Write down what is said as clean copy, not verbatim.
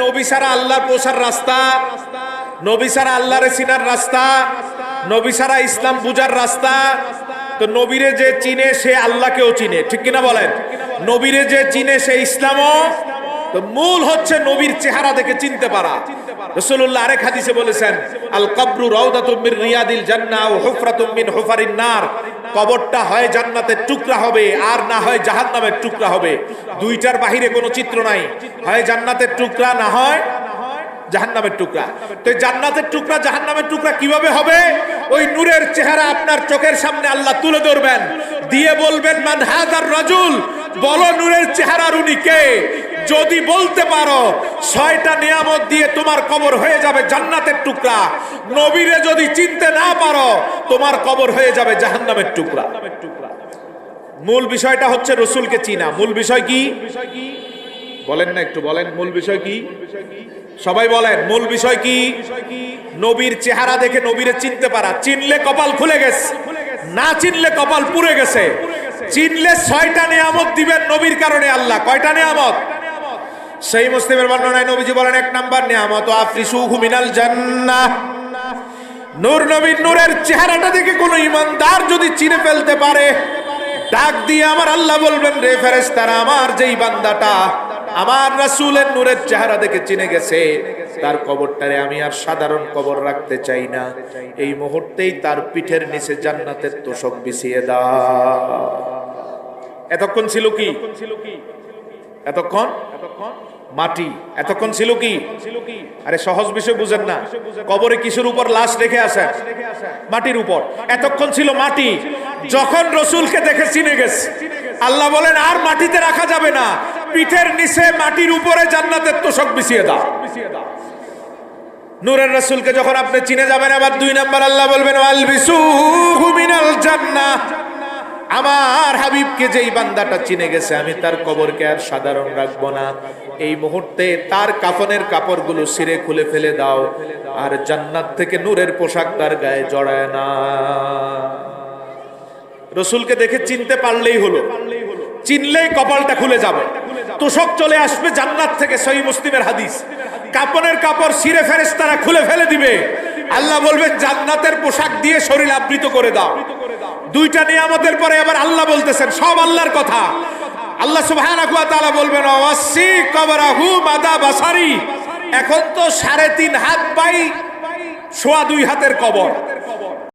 নবী ছাড়া আল্লাহর পৌঁছার রাস্তা, নবী ছাড়া আল্লাহর চিনার রাস্তা, নবী ছাড়া ইসলাম বুঝার রাস্তা। তো নবীরে যে চিনে সে আল্লাহকেও চিনে, ঠিক কিনা বলেন? নবীরে যে চিনে সে ইসলামও। তো মূল হচ্ছে নবীর চেহারা দেখে চিনতে পারা। রাসূলুল্লাহ আরেক হাদিসে বলেছেন, আল কবরু রাউদাতুম মির রিয়াদিল জান্নাহ ওয়া হুফরাতুম মিন হুফারিন নার। কবরটা হয় জান্নাতের টুকরা হবে আর না হয় জাহান্নামের টুকরা হবে। দুইটার বাহিরে কোনো চিত্র নাই, হয় জান্নাতের টুকরা না হয় জাহান্নামের টুকরা। তো জান্নাতের টুকরা জাহান্নামের টুকরা কিভাবে হবে? ওই নূরের চেহারা আপনার চোখের সামনে আল্লাহ তুলে ধরবেন, দিয়ে বলবেন, মান হাযার রাজুল, বলো নূরের চেহারার উনি কে? যদি বলতে পারো 6টা নিয়ামত দিয়ে তোমার কবর হয়ে যাবে জান্নাতের টুকরা। নবীরে যদি চিনতে না পারো তোমার কবর হয়ে যাবে জাহান্নামের টুকরা। মূল বিষয়টা হচ্ছে রাসূলকে চিনা। মূল বিষয় কি বলেন না, একটু বলেন মূল বিষয় কি? সবাই বলেন মূল বিষয় কি? নবীর চেহারা দেখে নবীরে চিনতে পারা। চিনলে কপাল খুলে গেছে, না চিনলে কপাল পুড়ে গেছে। চিনলে 6টা নিয়ামত দিবেন নবীর কারণে আল্লাহ। কয়টা নিয়ামত? সেই মুসলিমের বর্ণনায় নবীজি বলেন, 1 নাম্বার নিয়ামত আফরিসুহু মিনাল জান্নাহ। নূর, নবীর নূরের চেহারাটা দেখে কোন ঈমানদার যদি চিনে ফেলতে পারে, ডাক দিয়ে আমার আল্লাহ বলবেন, রে ফেরেশতারা, আমার যেই বান্দাটা আমার রাসূলের নূরের চেহারা দেখে চিনে গেছে, তার কবরটারে আমি আর সাধারণ কবর রাখতে চাই না। এই মুহূর্তেই তার পিঠের নিচে জান্নাতের তোশক বিছিয়ে দাও। এতক্ষণ ছিল কি? এতক্ষণ মাটি। এতক্ষণ ছিল কি? আরে সহজ বিষয় বুঝেন না। কবরে কিসের উপর লাশ রেখে আসেন? মাটির উপর। এতক্ষণ ছিল মাটি। যখন রাসূলকে দেখে চিনে গেছে, আল্লাহ বলেন আর মাটিতে রাখা যাবে না, পিঠের নিচে মাটির উপরে জান্নাতের তোশক বিছিয়ে দাও। নূরের রাসূলকে যখন আপনি চিনে যাবেন, আবার 2 নাম্বার আল্লাহ বলবেন, আলবিসুহু মিনাল জান্নাহ। আমার হাবিবকে যেই বান্দাটা চিনে গেছে, আমি তার কবরকে আর সাধারণ রাখবো না। এই মুহূর্তে তার কাফনের কাপড়গুলো ছিঁড়ে খুলে ফেলে দাও, আর জান্নাত থেকে নূরের পোশাক তার গায়ে জড়ায় না। রাসূলকে দেখে চিনতে পারলেই হলো, চিনলেই কপালটা খুলে যাবে, তোশক চলে আসবে জান্নাত থেকে। সহিহ মুসলিমের হাদিস। কাফনের কাপড় ছিঁড়ে ফেরেশতারা খুলে ফেলে দিবে। আল্লাহ বলবেন, জান্নাতের পোশাক দিয়ে শরীর আবৃত করে দাও। 2টা নিয়ামতের পরে আবার আল্লাহ বলতেছেন, সব আল্লাহর কথা। আল্লাহ সুবহানাহু ওয়া তাআলা বলবেন, ওয়াসি কবরাহু মাদা বাসারি। এখন তো 3.5 হাত বাই 2.25 হাতের কবর।